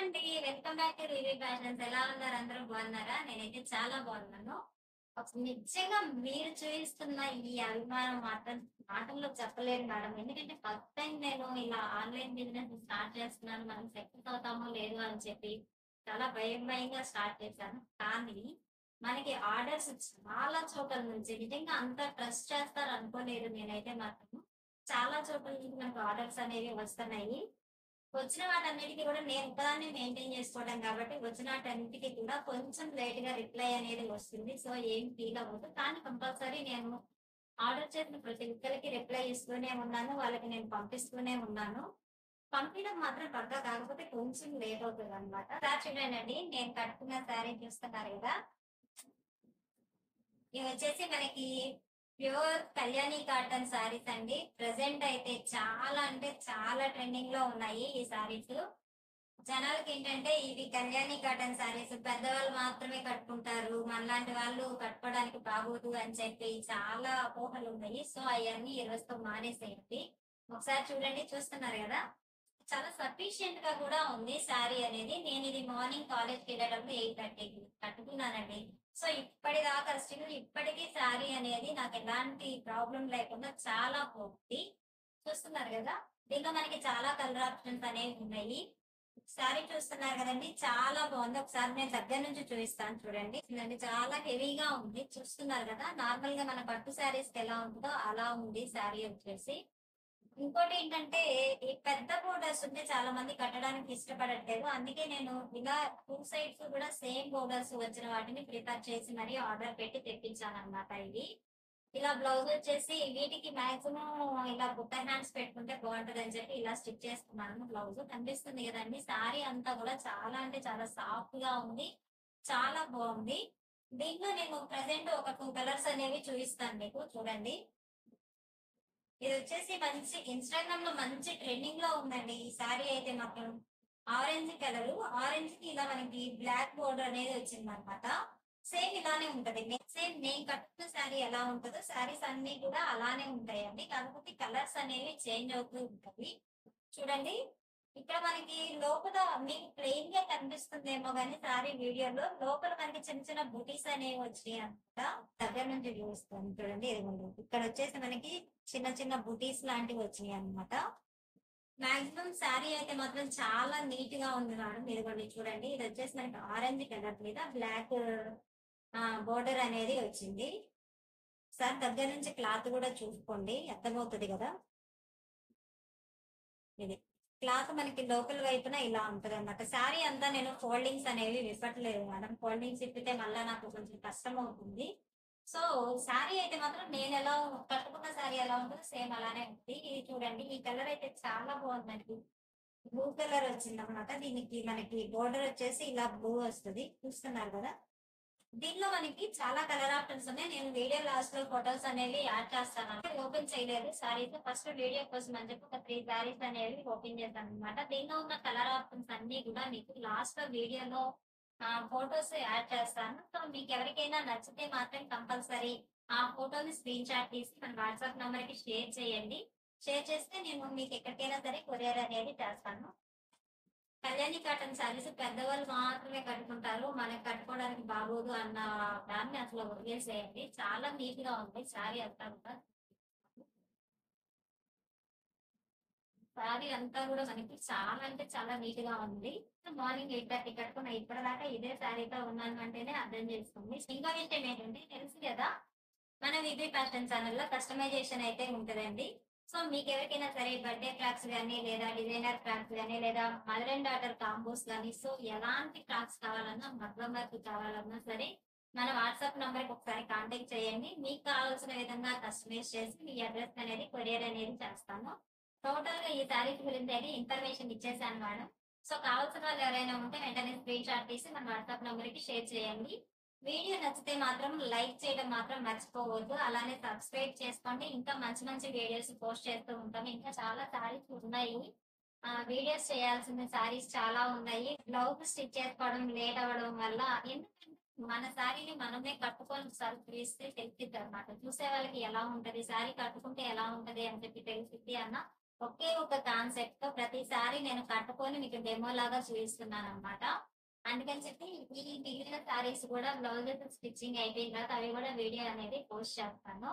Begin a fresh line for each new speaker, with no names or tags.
అండి. Welcome back to review fashions. ఎలా ఉన్నారు? అందరూ బాగున్నారా? నేనైతే చాలా బాగున్నాను. నిజంగా మీరు చూపిస్తున్న ఈ అభిమానం మాత్రం మాటల్లో చెప్పలేను మేడం. ఎందుకంటే ఫస్ట్ టైం నేను ఇలా ఆన్‌లైన్ బిజినెస్ స్టార్ట్ చేస్తున్నాను. మనం సక్సెస్ అవుతామో లేదో అని చెప్పి చాలా భయంగా స్టార్ట్ చేశాను. కానీ మనకి ఆర్డర్స్ చాలా చోట్ల నుంచి నిజంగా అంత ట్రస్ట్ చేస్తారు అనుకోలేదు నేనైతే మాత్రం. చాలా చోట్ల నుంచి మనకు ఆర్డర్స్ అనేవి వస్తున్నాయి. వచ్చిన వాటన్నిటికి కూడా నేను ఒక్కదాన్నే మెయింటైన్ చేసుకోవడం కాబట్టి వచ్చిన వాటన్నిటికి కూడా కొంచెం లేట్‌గా రిప్లై అనేది వస్తుంది. సో, ఏం ఫీల్ అవ్వద్దు. కానీ కంపల్సరీ నేను ఆర్డర్ చేసిన ప్రతి ఒక్కరికి రిప్లై ఇస్తూనే ఉన్నాను. వాళ్ళకి నేను పంపిస్తూనే ఉన్నాను. పంపియడం మాత్రం పక్కా. కాకపోతే కొంచెం లేట్ అవుతదనమాట. ఒకసారి చూడండండి, నేను కట్టుకున్న శారీ చూస్తున్నారు గదా! ఇవొచ్చేసి మనకి ప్యూర్ కళ్యాణి కాటన్ శారీస్ అండి. ప్రెజెంట్ అయితే చాలా అంటే చాలా ట్రెండింగ్ లో ఉన్నాయి ఈ శారీస్. జనాలకేంటంటే ఇవి కళ్యాణి కాటన్ శారీస్ పెద్దవాళ్ళు మాత్రమే కట్టుకుంటారు. మనలాంటి వాళ్ళు కట్టుకోవడానికి బాగోదు అని చెప్పి చాలా అపోహలున్నాయి. సో, అయన్నీ ఈ రోజుతో మానేసేయండి. ఒకసారి చూడండి, చూస్తున్నారు గదా! చాలా సఫిషియెంట్ గా కూడా ఉంది శారీ అనేది. నేనిది మార్నింగ్ కాలేజ్‌కెళ్ళేటప్పుడు 8:30కి కట్టుకున్నానండి. సో, ఇప్పటిదాకా స్టిల్ ఇప్పటికి శారీ అనేది నాకెలాంటి ప్రాబ్లమ్ లేకుండా చాలా బాగుంది. చూస్తున్నారు గదా! దీంట్లో మనకి చాలా కలర్ ఆప్షన్స్ అనేవి ఉన్నాయి. శారీ చూస్తున్నారు కదండీ! చాలా బావుంది. ఒకసారి నేను దగ్గర నుంచి చూపిస్తాను చూడండి. ఇదండి చాలా హెవీగా ఉంది. చూస్తున్నారు కదా! నార్మల్‌గా మన పట్టు శారీస్‌కి ఎలా ఉంటదో అలా ఉంది శారీ వచ్చేసి. ఇంకోటేంటంటే ఈ పెద్ద బోర్డర్స్ ఉంటే చాలా మంది కట్టడానికి ఇష్టపడట్లేదు. అందుకే నేను ఇలా 2 సైడ్స్ కూడా సేమ్ బోర్డర్స్ వచ్చిన వాటిని ప్రిఫర్ చేసి మరి ఆర్డర్ పెట్టి తెప్పించానన్నమాట ఇవి. ఇలా బ్లౌజ్ వచ్చేసి వీటికి మాక్సిమం ఇలా బుట్ట హ్యాండ్స్ పెట్టుకుంటే బాగుంటదని చెప్పి ఇలా స్టిచ్ చేసుకున్నాను బ్లౌజ్. కనిపిస్తుంది కదండీ! శారీ అంతా కూడా చాలా అంటే చాలా సాఫ్ట్ గా ఉంది. చాలా బాగుంది. దీంట్లో నేను ప్రెజెంట్ ఒక 2 కలర్స్ అనేవి చూపిస్తాను మీకు చూడండి. ఇదొచ్చేసి మంచి ఇన్‌స్టాగ్రామ్ లో మంచి ట్రెండింగ్ లో ఉందండి ఈ శారీ అయితే మాత్రం. Orange colour. ఆరెంజ్‌కి ఇలా మనకి బ్లాక్ బోర్డర్ అనేది వచ్చిందనమాట. సేమ్ ఇలానే ఉంటది. సేమ్ నేను కట్టుకున్న శారీ ఎలా ఉంటదో శారీస్ అన్నీ కూడా అలానే ఉంటాయండి. కాకపోతే కలర్స్ అనేవి చేంజ్ అవుతూ ఉంటవి. చూడండి. ఇక్కడ మనకి లోపల మీకు ప్లెయిన్ గా కనిపిస్తుందేమో గానీ శారీ వీడియోలో లోపల మనకి చిన్న చిన్న బుటీస్ అనేవి వచ్చినాయన్నమాట. దగ్గర నుంచి చూపిస్తాను చూడండి. ఇదిగోండి. ఇక్కడ వచ్చేసి మనకి చిన్న చిన్న బుటీస్ లాంటివి వచ్చినాయన్నమాట. మాక్సిమం శారీ అయితే మాత్రం చాలా నీట్ గా ఉంది మేడం. ఇదిగోండి చూడండి. ఇదొచ్చేసి మనకి ఆరెంజ్ కలర్ మీద బ్లాక్ బోర్డర్ అనేది వచ్చింది. ఒకసారి దగ్గర నుంచి క్లాత్ కూడా చూసుకోండి. అర్థమవుతది గదా! ఇది. క్లాత్ మనకి లోపల వైపున ఇలా ఉంటదన్నమాట. శారీ అంతా నేను ఫోల్డింగ్స్ అనేవి విప్పట్లేదు మేడం. ఫోల్డింగ్స్ ఇప్పితే మళ్ళా నాకు కొంచెం కష్టమవుతుంది. సో, శారీ అయితే మాత్రం నేనెలా కట్టుకున్న శారీ ఎలా ఉంటదో సేమ్ అలానే ఉంది. ఇది చూడండి. ఈ కలర్ అయితే చాలా బావుందండి. బ్లూ కలర్ వచ్చిందన్నమాట. దీనికి మనకి బోర్డర్ వచ్చేసి ఇలా బ్లూ వస్తది. చూస్తున్నారు గదా! దీనిలో మనకి చాలా కలర్ ఆప్షన్స్ ఉన్నాయి. నేను వీడియో లాస్ట్ లో ఫోటోస్ అనేవి యాడ్ చేస్తాను. ఓపెన్ చేయలేదు సారీస్. ఫస్ట్ వీడియో కోసం అని చెప్పి ఒక 3 సారీస్ అనేవి ఓపెన్ చేశాను అనమాట. దీనిలో ఉన్న కలర్ ఆప్షన్స్ అన్ని కూడా మీకు లాస్ట్ లో వీడియోలో ఫోటోస్ యాడ్ చేస్తాను. సో మీకు ఎవరికైనా నచ్చితే మాత్రం కంపల్సరీ ఆ ఫోటోని స్క్రీన్ షాట్ తీసి మన వాట్సాప్ నంబర్ కి షేర్ చేయండి. షేర్ చేస్తే నేను మీకు ఎక్కడికైనా సరే కొరియర్ అనేది చేస్తాను. కళ్యాణి కాటన్ శారీస్ పెద్దవాళ్ళు మాత్రమే కట్టుకుంటారు. మనకి కట్టుకోవడానికి బాగోదు అన్న దాన్ని అసలు వదిలేసేయండి. చాలా నీట్ గా ఉంది శారీ అంతా కూడా. శారీ అంతా కూడా మనకి చాలా అంటే చాలా నీట్ గా ఉంది. మార్నింగ్ 8:30 కట్టుకున్న ఇప్పటిదాకా ఇదే శారీతో ఉన్నాను అంటేనే అర్థం చేసుకోండి. ఇంకో విషయం ఏంటంటే తెలుసు కదా! మన విబి ఫ్యాషన్ ఛానెల్‌లో కస్టమైజేషన్ అయితే ఉంటదండి. సో, మీకెవరికైనా సరే బర్త్‌డే ఫ్రాక్స్ గాని, లేదా డిజైనర్ ఫ్రాక్స్ గాని, లేదా మదర్ అండ్ డాటర్ కాంబోస్ గాని, సో ఎలాంటి ఫ్రాక్స్ కావాలన్నా, మగ్గం వర్క్ కావాలన్నా సరే, మన వాట్సాప్ నంబర్‌కి ఒకసారి కాంటాక్ట్ చేయండి. మీకు కావాల్సిన విధంగా కస్టమైజ్ చేసి, మీ అడ్రెస్ అనేది కొరియర్ అనేది చేస్తాను. టోటల్‌గా ఈ శారీస్ గురించి అయితే ఇన్ఫర్మేషన్ ఇచ్చేసాను మేడం. సో, కావాల్సిన వాళ్ళు ఎవరైనా ఉంటే వెంటనే స్క్రీన్ షాట్ తీసి మన వాట్సాప్ నంబర్‌కి షేర్ చేయండి. వీడియో నచ్చితే మాత్రం లైక్ చేయడం మాత్రం మర్చిపోవద్దు. అలానే సబ్స్క్రైబ్ చేసుకోండి. ఇంకా మంచి మంచి వీడియోస్ పోస్ట్ చేస్తూ ఉంటాము. ఇంకా చాలా శారీస్ ఉన్నాయి. వీడియోస్ చేయాల్సిన శారీస్ చాలా ఉన్నాయి. బ్లౌజ్ స్టిచ్ చేసుకోవడం లేట్ అవ్వడం వల్ల ఎందుకంటే మన శారీని మనమే కట్టుకొని ఒకసారి చూస్తే తెలిసిద్దనమాట. చూసే వాళ్ళకి ఎలా ఉంటది, శారీ కట్టుకుంటే ఎలా ఉంటది అని చెప్పి తెలిసిద్ది అన్న ఒకే ఒక కాన్సెప్ట్ తో ప్రతిసారి నేను కట్టుకొని మీకు డెమో లాగా చూపిస్తున్నాను అనమాట. అందుకని చెప్పి ఈ మిగిలిన సారీస్ కూడా బ్లౌజెస్ స్టిచ్చింగ్ అయిపోయిన తర్వాత అవి కూడా వీడియో అనేది పోస్ట్ చేస్తాను.